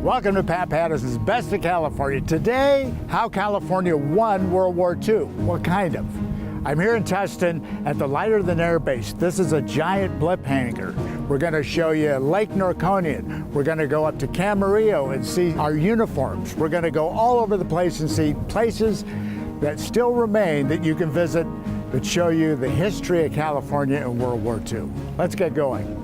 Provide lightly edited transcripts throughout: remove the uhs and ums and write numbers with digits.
Welcome to Pat Pattison's Best of California. Today, how California won World War II. Well, kind of. I'm here in Tustin at the Lighter-Than-Air base. This is a giant blimp hangar. We're going to show you Lake Norconian. We're going to go up to Camarillo and see our uniforms. We're going to go all over the place and see places that still remain that you can visit that show you the history of California in World War II. Let's get going.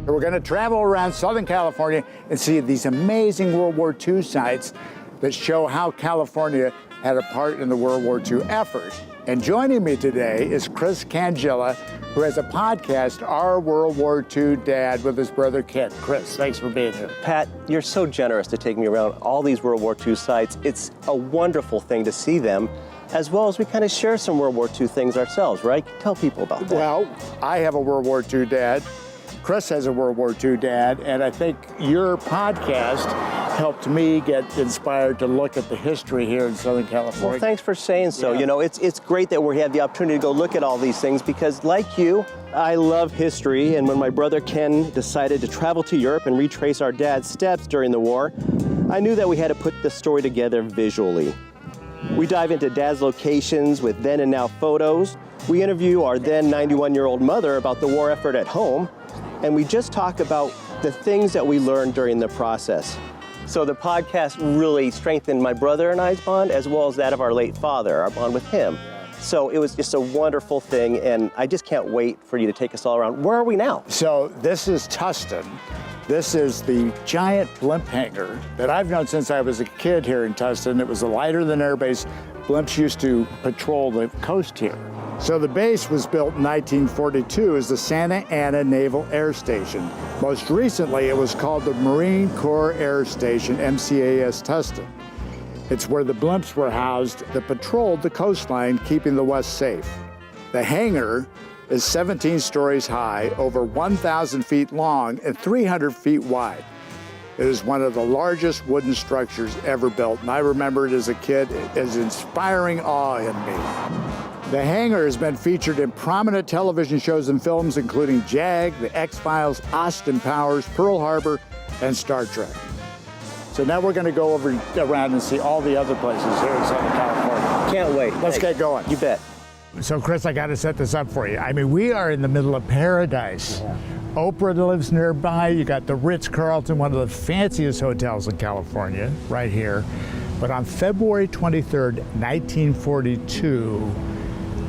We're going to travel around Southern California and see these amazing World War II sites that show how California had a part in the World War II effort. And joining me today is Chris Cangilla, who has a podcast, Our World War II Dad, with his brother Ken. Chris, thanks for being here. Pat, you're so generous to take me around all these World War II sites. It's a wonderful thing to see them, as well as we kind of share some World War II things ourselves, right? Tell people about that. Well, I have a World War II dad. Chris has a World War II dad, and I think your podcast helped me get inspired to look at the history here in Southern California. Well, thanks for saying so. Yeah. You know, it's great that we have the opportunity to go look at all these things because, like you, I love history, and when my brother Ken decided to travel to Europe and retrace our dad's steps during the war, I knew that we had to put the story together visually. We dive into Dad's locations with then and now photos. We interview our then 91-year-old mother about the war effort at home, and we just talk about the things that we learned during the process. So the podcast really strengthened my brother and I's bond, as well as that of our late father, our bond with him. So it was just a wonderful thing, and I just can't wait for you to take us all around. Where are we now? So this is Tustin. This is the giant blimp hangar that I've known since I was a kid here in Tustin. It was a Lighter-Than-Air base. Blimps used to patrol the coast here. So the base was built in 1942 as the Santa Ana Naval Air Station. Most recently, it was called the Marine Corps Air Station, MCAS Tustin. It's where the blimps were housed that patrolled the coastline, keeping the West safe. The hangar is 17 stories high, over 1,000 feet long, and 300 feet wide. It is one of the largest wooden structures ever built, and I remember it as a kid as inspiring awe in me. The hangar has been featured in prominent television shows and films, including JAG, The X-Files, Austin Powers, Pearl Harbor, and Star Trek. So now we're going to go around and see all the other places here in Southern California. Can't wait. Let's get going. You bet. So Chris, I got to set this up for you. I mean, we are in the middle of paradise. Yeah. Oprah lives nearby. You got the Ritz-Carlton, one of the fanciest hotels in California, right here. But on February 23rd, 1942,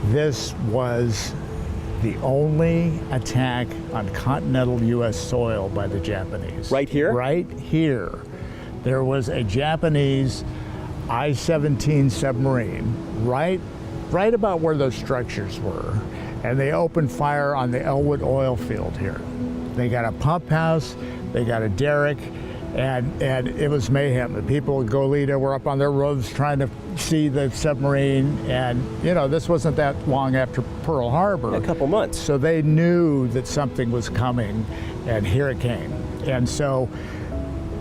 this was the only attack on continental U.S. soil by the Japanese. Right here? Right here. There was a Japanese I-17 submarine right about where those structures were, and they opened fire on the Elwood oil field here. They got a pump house, they got a derrick, and it was mayhem. The people at Goleta were up on their roofs trying to see the submarine, and you know, this wasn't that long after Pearl Harbor. A couple months. So they knew that something was coming, and here it came. And so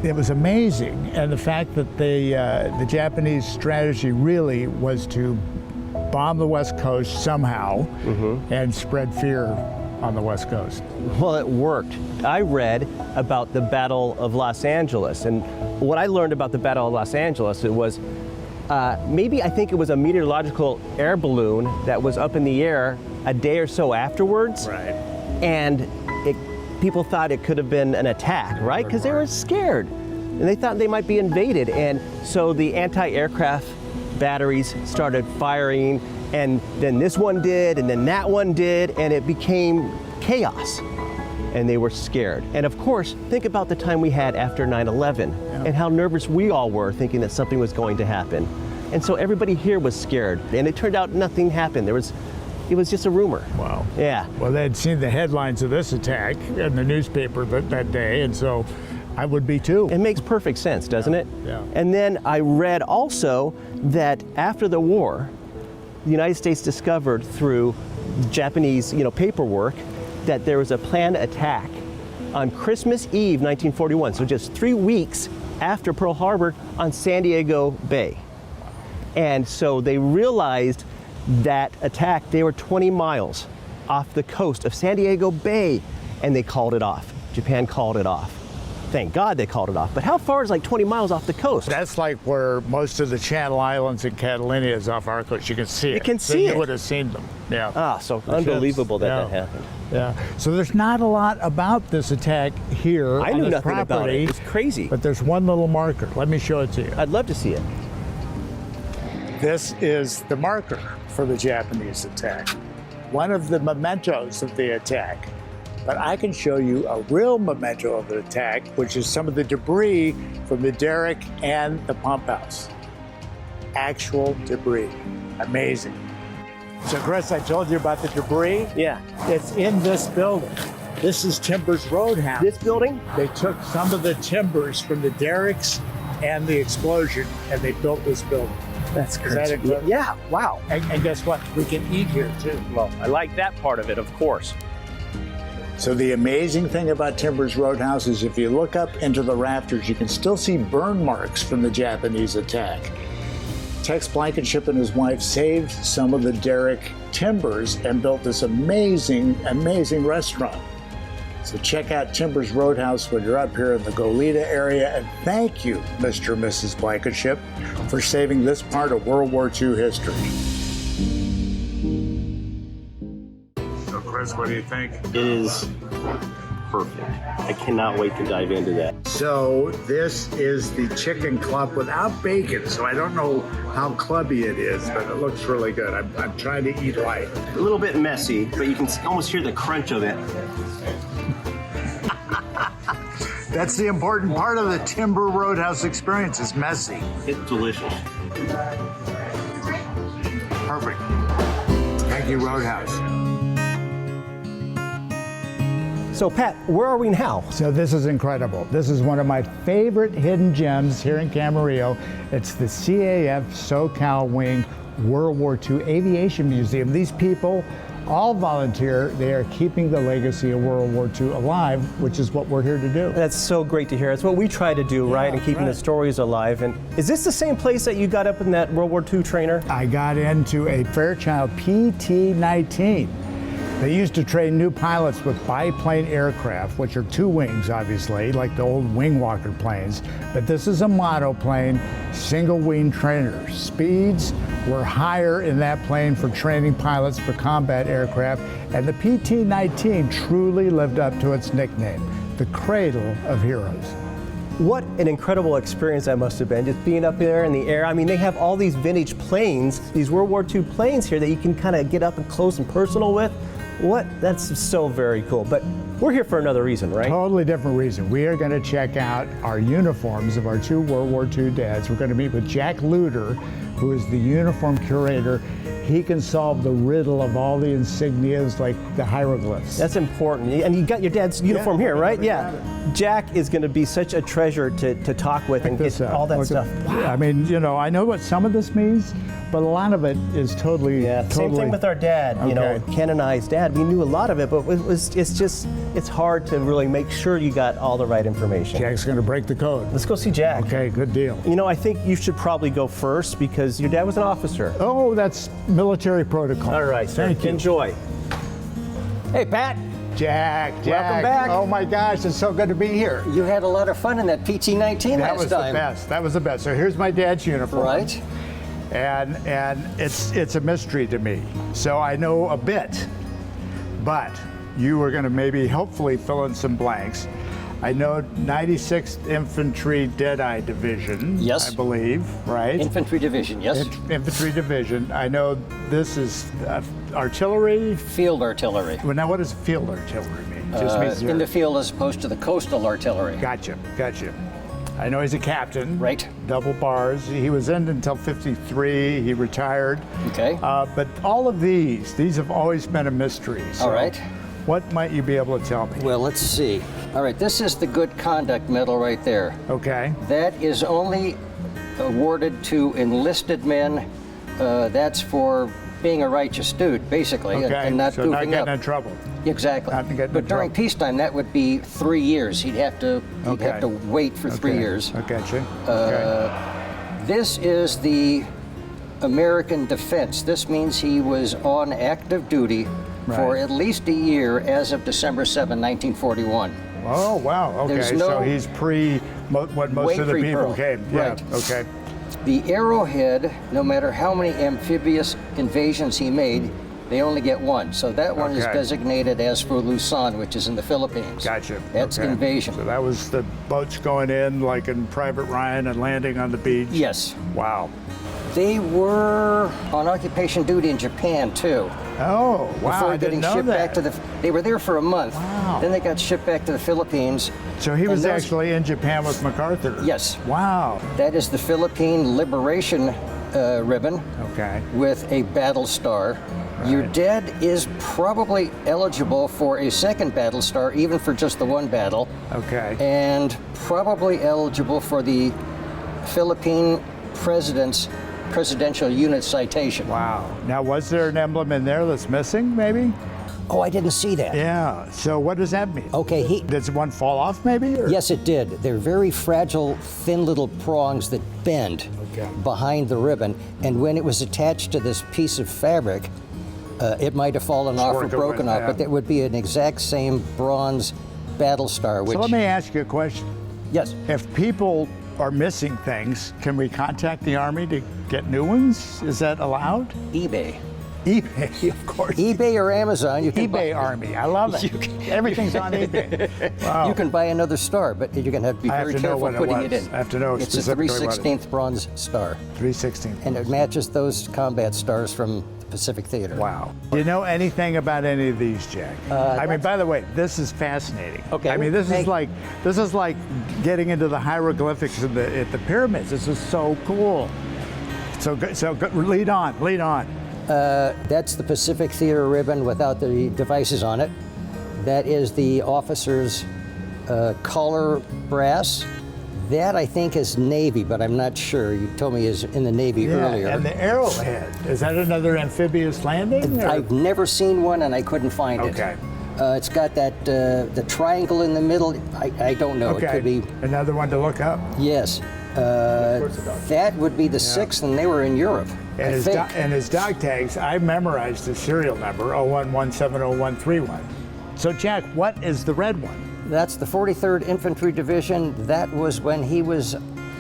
it was amazing. And the fact that the Japanese strategy really was to bomb the West Coast somehow and spread fear on the West Coast. Well, it worked. I read about the Battle of Los Angeles, and what I learned about the Battle of Los Angeles, it was I think it was a meteorological air balloon that was up in the air a day or so afterwards. Right. And people thought it could have been an attack, right? Because they were scared, and they thought they might be invaded. And so the anti-aircraft batteries started firing, and then this one did, and then that one did, and it became chaos. And they were scared. And of course, think about the time we had after 9/11 and how nervous we all were thinking that something was going to happen. And so everybody here was scared, and it turned out nothing happened. It was just a rumor. Wow. Yeah. Well, they had seen the headlines of this attack in the newspaper that day, and so I would be too. It makes perfect sense, doesn't it? Yeah. And then I read also that after the war, the United States discovered through Japanese, paperwork, that there was a planned attack on Christmas Eve 1941, so just 3 weeks after Pearl Harbor on San Diego Bay. And so they realized that attack, they were 20 miles off the coast of San Diego Bay, and they called it off. Japan called it off. Thank God they called it off. But how far is like 20 miles off the coast? That's like where most of the Channel Islands and Catalina is off our coast. You can see it. You can see it. You would have seen them. Yeah. Ah, so unbelievable that happened. Yeah. So there's not a lot about this attack here I on knew this nothing property, about it. It's crazy. But there's one little marker. Let me show it to you. I'd love to see it. This is the marker for the Japanese attack. One of the mementos of the attack. But I can show you a real memento of the attack, which is some of the debris from the derrick and the pump house. Actual debris. Amazing. So Chris, I told you about the debris. Yeah. It's in this building. This is Timbers Roadhouse. This building? They took some of the timbers from the derricks and the explosion, and they built this building. That's Is that incredible? Yeah, wow. And guess what? We can eat here too. Well, I like that part of it, of course. So the amazing thing about Timbers Roadhouse is if you look up into the rafters, you can still see burn marks from the Japanese attack. Tex Blankenship and his wife saved some of the derrick timbers and built this amazing, amazing restaurant. So check out Timbers Roadhouse when you're up here in the Goleta area, and thank you, Mr. and Mrs. Blankenship, for saving this part of World War II history. So Chris, what do you think? It is perfect. I cannot wait to dive into that. So this is the chicken club without bacon, so I don't know how clubby it is, but it looks really good. I'm trying to eat light. A little bit messy, but you can almost hear the crunch of it. That's the important part of the Timber Roadhouse experience, is messy. It's delicious. Perfect. Thank you, Roadhouse. So Pat, where are we now? So this is incredible. This is one of my favorite hidden gems here in Camarillo. It's the CAF SoCal Wing World War II Aviation Museum. These people all volunteer. They are keeping the legacy of World War II alive, which is what we're here to do. That's so great to hear. It's what we try to do, right? And keeping the stories alive. And is this the same place that you got up in that World War II trainer? I got into a Fairchild PT-19. They used to train new pilots with biplane aircraft, which are two wings, obviously, like the old wing walker planes. But this is a monoplane, single wing trainer. Speeds were higher in that plane for training pilots for combat aircraft, and the PT-19 truly lived up to its nickname, the Cradle of Heroes. What an incredible experience that must have been, just being up there in the air. I mean, they have all these vintage planes, these World War II planes here that you can kind of get up and close and personal with. That's so very cool. But we're here for another reason, right? Totally different reason. We are going to check out our uniforms of our two World War II dads. We're going to meet with Jack Luder, who is the uniform curator. He can solve the riddle of all the insignias, like the hieroglyphs. That's important. And you got your dad's uniform here, right? Yeah. Jack is going to be such a treasure to talk with and get all that stuff. Wow. I mean, you know, I know what some of this means, but a lot of it is totally. Same thing with our dad. Okay. You know, Ken and I's dad. We knew a lot of it, but it's hard to really make sure you got all the right information. Jack's going to break the code. Let's go see Jack. Okay, good deal. You know, I think you should probably go first because your dad was an officer. Oh, that's military protocol. All right, thank you. Enjoy. Hey, Pat. Jack. Welcome back. Oh my gosh, it's so good to be here. You had a lot of fun in that PT-19 last time. That was the best. That was the best. So here's my dad's uniform. Right. And it's a mystery to me. So I know a bit, but you are going to maybe hopefully fill in some blanks. I know 96th Infantry Deadeye Division, yes, I believe, right? Infantry Division, yes. Infantry Division. I know this is artillery. Field artillery. Well, now what does field artillery mean? Just means in the field as opposed to the coastal artillery. Gotcha. I know he's a captain. Right. Double bars. He was in until 53. He retired. Okay. But all of these have always been a mystery. So all right. What might you be able to tell me? Well, let's see. All right, this is the Good Conduct Medal right there. Okay. That is only awarded to enlisted men. That's for being a righteous dude, basically, Okay, and not so not goofing getting up. in trouble. Exactly. Not getting in But during trouble. peacetime, that would be 3 years. He'd have to wait for 3 years. I got you. Okay. This is the American defense. This means he was on active duty for Right. at least a year as of December 7, 1941. Oh, wow. Okay, There's so no- he's when most Way of the people pre-Pearl. came. Yeah, Right. okay. The Arrowhead, no matter how many amphibious invasions he made, they only get one. So that one is Okay. designated as for Luzon, which is in the Philippines. Gotcha. That's Okay. invasion. So that was the boats going in, like in Private Ryan, and landing on the beach? Yes. Wow. They were on occupation duty in Japan too. Oh, wow, Before I getting didn't know shipped that. back to the. They were there for a month. Wow. Then they got shipped back to the Philippines. So he And was those- actually in Japan with MacArthur? Yes. Wow. That is the Philippine Liberation ribbon Okay. with a battle star. Your dad is probably eligible for a second battle star, even for just the one battle, Okay. and probably eligible for the Philippine presidential unit citation. Wow. Now, was there an emblem in there that's missing, maybe? Oh, I didn't see that. Yeah. So what does that mean? Okay, Does one fall off, maybe? Or? yes, it did. They're very fragile, thin little prongs that bend behind the ribbon, and when it was attached to this piece of fabric, it might have fallen off or Working broken with off, that. but that would be an exact same bronze battle star. Which, So let me ask you a question. yes, If people are missing things, can we contact the Army to get new ones? Is that allowed? eBay. eBay, of course. eBay or Amazon, you can eBay buy, Army, I love it. Everything's on eBay. Wow. you can buy another star, but you're going to have to be I have very to know careful what it putting was. it in. I have to know It's a specifically what it is. 3/16 bronze star, 3/16. and it matches those combat stars from the Pacific Theater. Wow. Do you know anything about any of these, Jack? I mean, by the way, this is fascinating. Okay. I mean, this Hey. is like getting into the hieroglyphics at the pyramids. This is so cool. So lead on. That's the Pacific Theater ribbon without the devices on it. That is the officer's collar brass. That I think is Navy, but I'm not sure. You told me is in the Navy earlier. And the arrowhead. Is that another amphibious landing? or- I've never seen one, and I couldn't find Okay. it. It's got that the triangle in the middle. I don't know. Okay. It could be Another one to look up. yes. That would be the sixth, and they were in Europe. I And think. his dog tags, I memorized the serial number 01170131. So Jack, what is the red one? That's the 43rd Infantry Division. That was when he was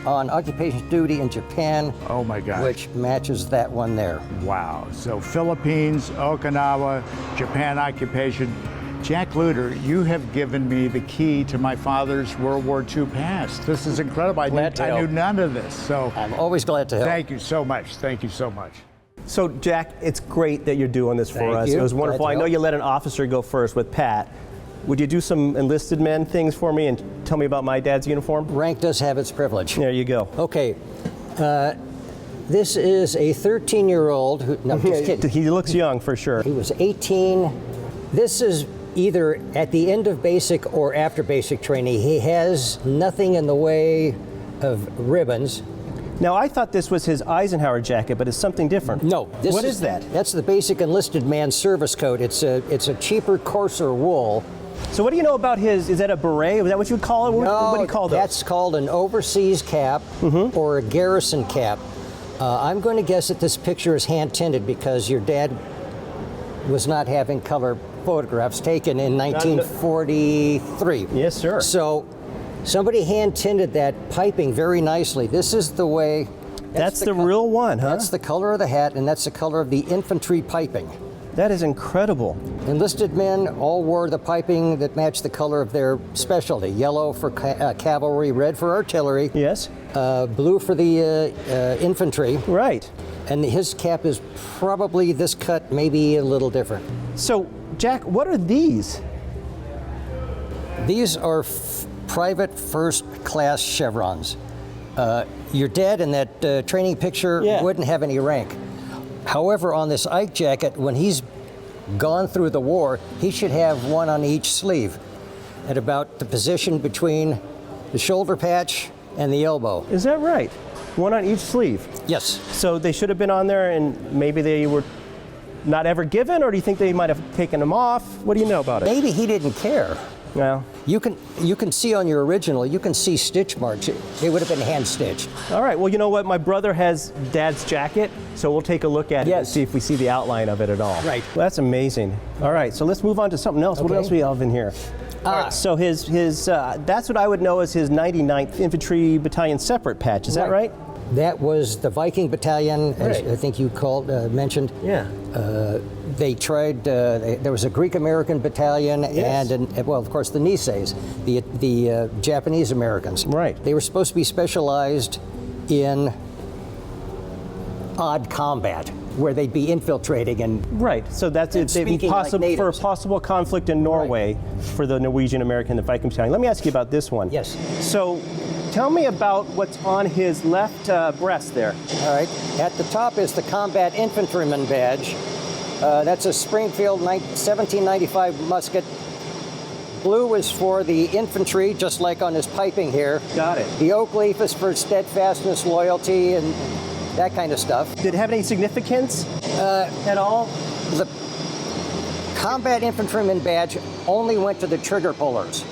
on occupation duty in Japan. Oh my gosh. Which matches that one there. Wow. So Philippines, Okinawa, Japan occupation. Jack Luter, you have given me the key to my father's World War II past. This is incredible. I Glad to knew help. none of this. So I'm always glad to help. thank you so much. Thank you so much. So, Jack, it's great that you're doing this for Thank us. you. It was Glad wonderful. to I know help. you let an officer go first with Pat. Would you do some enlisted men things for me and tell me about my dad's uniform? Rank does have its privilege. There you go. Okay. This is a 13-year-old who, no, just kidding. He looks young for sure. He was 18. This is either at the end of basic or after basic training. He has nothing in the way of ribbons. Now, I thought this was his Eisenhower jacket, but it's something different. No. What is that? That's the basic enlisted man service coat. It's a cheaper, coarser wool. So what do you know about his, is that a beret? Is that what you would call it? What do you call those? That's called an overseas cap or a garrison cap. I'm going to guess that this picture is hand-tinted because your dad was not having color photographs taken in 1943. Yes, sir. So somebody hand-tinted that piping very nicely. This is the way... That's the real one, huh? That's the color of the hat, and that's the color of the infantry piping. That is incredible. Enlisted men all wore the piping that matched the color of their specialty. Yellow for cavalry, red for artillery, Yes? blue for the infantry. Right. And his cap is probably this cut, maybe a little different. So, Jack, what are these? These are private first class chevrons. Your dad in that training picture wouldn't have any rank. However, on this Ike jacket, when he's gone through the war, he should have one on each sleeve at about the position between the shoulder patch and the elbow. Is that right? One on each sleeve. Yes. So they should have been on there and maybe they were not ever given, or do you think they might have taken them off? What do you know about it? Maybe he didn't care. Well, You can see on your original, you can see stitch marks. It would have been hand stitched. all right. Well, you know what? My brother has Dad's jacket, so we'll take a look at it and see if we see the outline of it at all. Right. Well, that's amazing. All right, so let's move on to something else. What Okay. else do we have in here? All right, so his that's what I would know as his 99th Infantry Battalion separate patch. Is that right? That was the Viking Battalion, as Right. I think you mentioned. Yeah. They tried. There was a Greek-American battalion, Yes. and well, of course, the Niseis, the Japanese Americans. Right. They were supposed to be specialized in odd combat, where they'd be infiltrating and. Right. So that's it. They'd be speaking like for a natives. possible conflict in Norway for the Norwegian American, the Viking Battalion. Let me ask you about this one. Yes. So, tell me about what's on his left breast there. All right. At the top is the Combat Infantryman badge. That's a Springfield 1795 musket. Blue is for the infantry, just like on his piping here. Got it. The oak leaf is for steadfastness, loyalty, and that kind of stuff. Did it have any significance at all? The Combat Infantryman badge only went to the trigger pullers.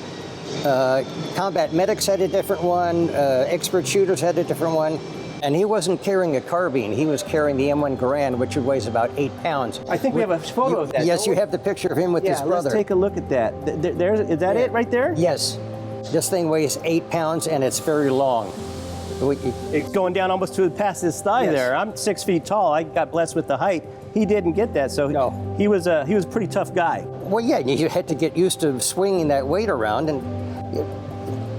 Combat medics had a different one. Expert shooters had a different one. And he wasn't carrying a carbine. He was carrying the M1 Garand, which weighs about 8 pounds. I think we have a photo of that. Yes, you have the picture of him with his brother. Let's take a look at that. Is that it right there? Yes. This thing weighs 8 pounds and it's very long. It's going down almost to past his thigh Yes. there. I'm 6 feet tall. I got blessed with the height. He didn't get that, so No. he was a pretty tough guy. Well, yeah, you had to get used to swinging that weight around, and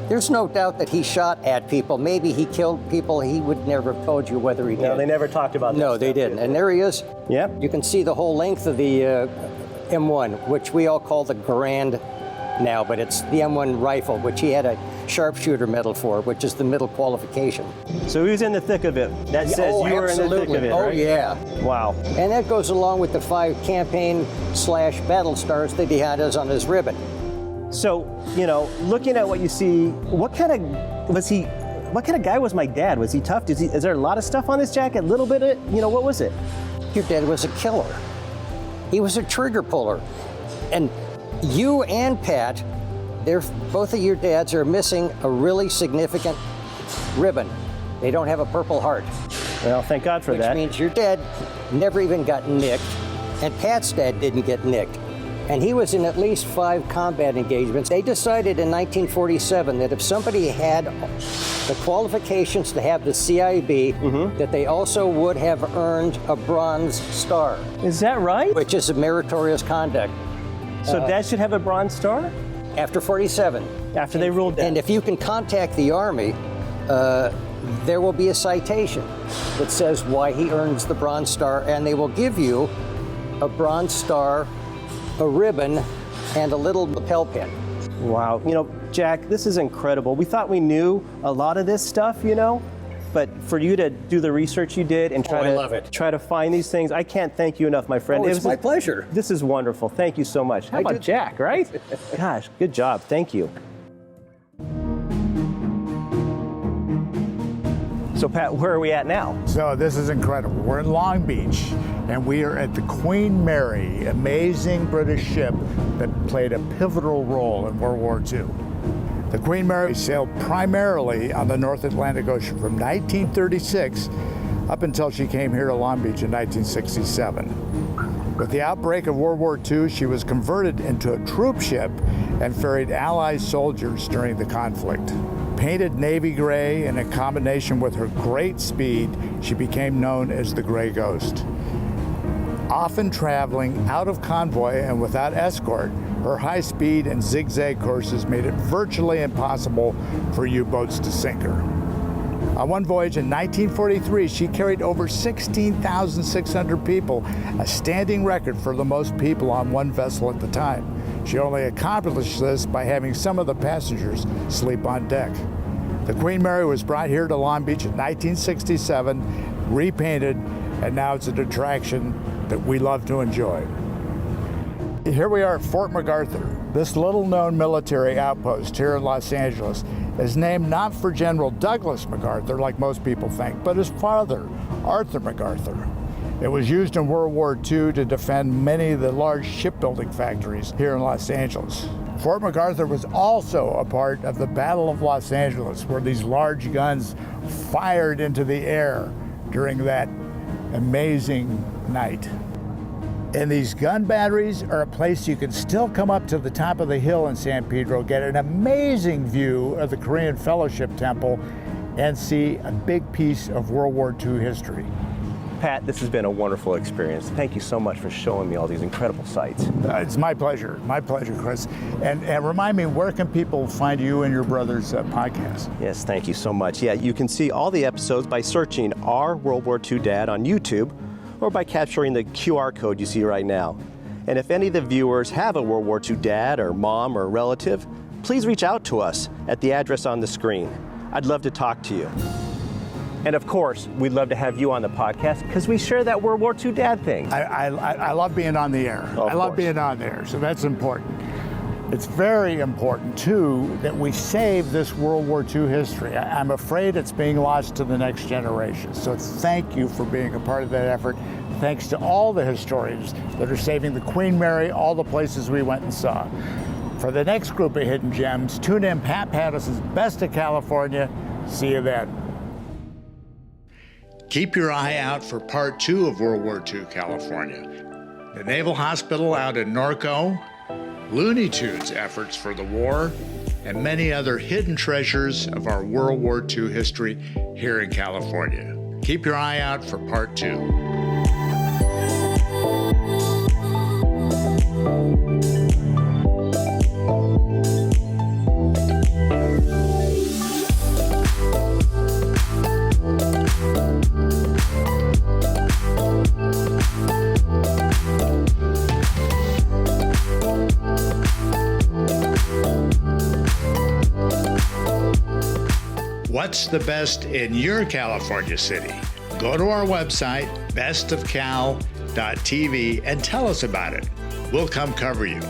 there's no doubt that he shot at people. Maybe he killed people. He would never have told you whether he did. No, they never talked about that. No, they didn't. And there he is. Yep. You can see the whole length of the M1, which we all call the Garand now, but it's the M1 rifle, which he had a sharpshooter medal for, which is the middle qualification. So he was in the thick of it. That says you were in the thick of it, Oh, right? yeah. Wow. And that goes along with the 5 campaign/battle stars that he had on his ribbon. So, looking at what you see, what kind of guy was my dad? Was he tough? Is there a lot of stuff on this jacket? A little bit of, what was it? Your dad was a killer. He was a trigger puller. And you and Pat, both of your dads are missing a really significant ribbon. They don't have a Purple Heart. Well, thank God for that. Which means your dad never even got nicked, and Pat's dad didn't get nicked. And he was in at least 5 combat engagements. They decided in 1947 that if somebody had the qualifications to have the CIB, that they also would have earned a Bronze Star, Is that right? which is a meritorious conduct. So Dad should have a Bronze Star After 47. after they ruled that. And if you can contact the Army, there will be a citation that says why he earns the Bronze Star, and they will give you a Bronze Star, a ribbon, and a little lapel pin. Wow. Jack, this is incredible. We thought we knew a lot of this stuff, but for you to do the research you did and I love it. try to find these things, I can't thank you enough, my friend. Oh, it's my pleasure. This is wonderful. Thank you so much. How about Jack, right? Gosh, good job. Thank you. So Pat, where are we at now? So this is incredible. We're in Long Beach, and we are at the Queen Mary, amazing British ship that played a pivotal role in World War II. The Queen Mary sailed primarily on the North Atlantic Ocean from 1936 up until she came here to Long Beach in 1967. With the outbreak of World War II, she was converted into a troop ship and ferried Allied soldiers during the conflict. Painted navy gray, and in combination with her great speed, she became known as the Gray Ghost. Often traveling out of convoy and without escort, her high speed and zigzag courses made it virtually impossible for U-boats to sink her. On one voyage in 1943, she carried over 16,600 people, a standing record for the most people on one vessel at the time. She only accomplished this by having some of the passengers sleep on deck. The Queen Mary was brought here to Long Beach in 1967, repainted, and now it's an attraction that we love to enjoy. Here we are at Fort MacArthur. This little-known military outpost here in Los Angeles is named not for General Douglas MacArthur, like most people think, but his father, Arthur MacArthur. It was used in World War II to defend many of the large shipbuilding factories here in Los Angeles. Fort MacArthur was also a part of the Battle of Los Angeles, where these large guns fired into the air during that amazing night. And these gun batteries are a place you can still come up to the top of the hill in San Pedro, get an amazing view of the Korean Fellowship Temple, and see a big piece of World War II history. Pat, this has been a wonderful experience. Thank you so much for showing me all these incredible sights. It's my pleasure, Chris. And remind me, where can people find you and your brother's podcast? Yes, thank you so much. Yeah, you can see all the episodes by searching Our World War II Dad on YouTube or by capturing the QR code you see right now. And if any of the viewers have a World War II dad or mom or relative, please reach out to us at the address on the screen. I'd love to talk to you. And of course, we'd love to have you on the podcast because we share that World War II dad thing. I love being on the air. I love being on the air, so that's important. It's very important, too, that we save this World War II history. I'm afraid it's being lost to the next generation. So thank you for being a part of that effort. Thanks to all the historians that are saving the Queen Mary, all the places we went and saw. For the next group of hidden gems, tune in Pat Pattison's Best of California. See you then. Keep your eye out for part 2 of World War II California. The Naval Hospital out in Norco, Looney Tunes efforts for the war, and many other hidden treasures of our World War II history here in California. Keep your eye out for part 2. What's the best in your California city? Go to our website, bestofcal.tv, and tell us about it. We'll come cover you.